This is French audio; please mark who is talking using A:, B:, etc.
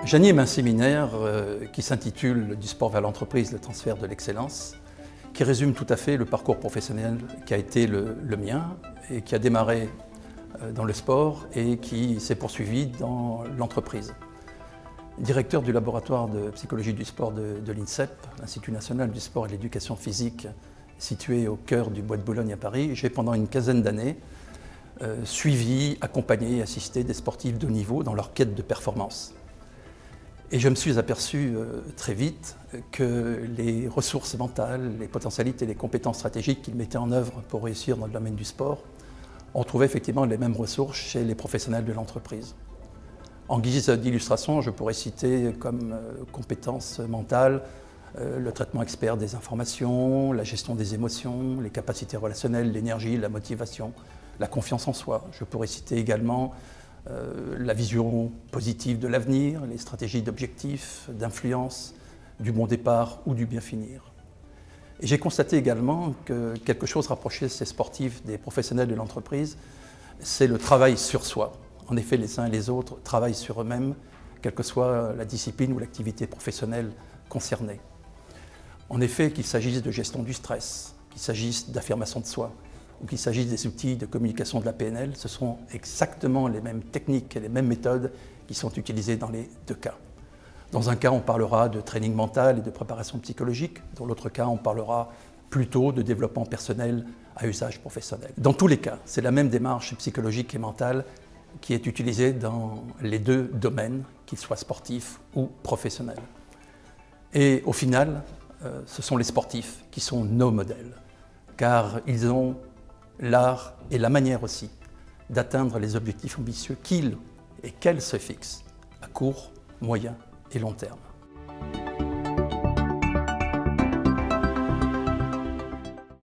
A: J'anime un séminaire qui s'intitule « Du sport vers l'entreprise, le transfert de l'excellence », qui résume tout à fait le parcours professionnel qui a été le mien et qui a démarré dans le sport et qui s'est poursuivi dans l'entreprise. Directeur du laboratoire de psychologie du sport de l'INSEP, l'Institut national du sport et de l'éducation physique, situé au cœur du Bois de Boulogne à Paris, j'ai pendant une quinzaine d'années suivi, accompagné et assisté des sportifs de haut niveau dans leur quête de performance. Et je me suis aperçu très vite que les ressources mentales, les potentialités, les compétences stratégiques qu'ils mettaient en œuvre pour réussir dans le domaine du sport, on trouvait effectivement les mêmes ressources chez les professionnels de l'entreprise. En guise d'illustration, je pourrais citer comme compétences mentales le traitement expert des informations, la gestion des émotions, les capacités relationnelles, l'énergie, la motivation, la confiance en soi. Je pourrais citer également la vision positive de l'avenir, les stratégies d'objectifs, d'influence, du bon départ ou du bien finir. Et j'ai constaté également que quelque chose rapprochait ces sportifs des professionnels de l'entreprise, c'est le travail sur soi. En effet, les uns et les autres travaillent sur eux-mêmes, quelle que soit la discipline ou l'activité professionnelle concernée. En effet, qu'il s'agisse de gestion du stress, qu'il s'agisse d'affirmation de soi, ou qu'il s'agisse des outils de communication de la PNL, ce sont exactement les mêmes techniques et les mêmes méthodes qui sont utilisées dans les deux cas. Dans un cas, on parlera de training mental et de préparation psychologique. Dans l'autre cas, on parlera plutôt de développement personnel à usage professionnel. Dans tous les cas, c'est la même démarche psychologique et mentale qui est utilisée dans les deux domaines, qu'ils soient sportifs ou professionnels. Et au final, ce sont les sportifs qui sont nos modèles, car ils ont l'art et la manière aussi d'atteindre les objectifs ambitieux qu'ils et qu'elles se fixent à court, moyen et long terme.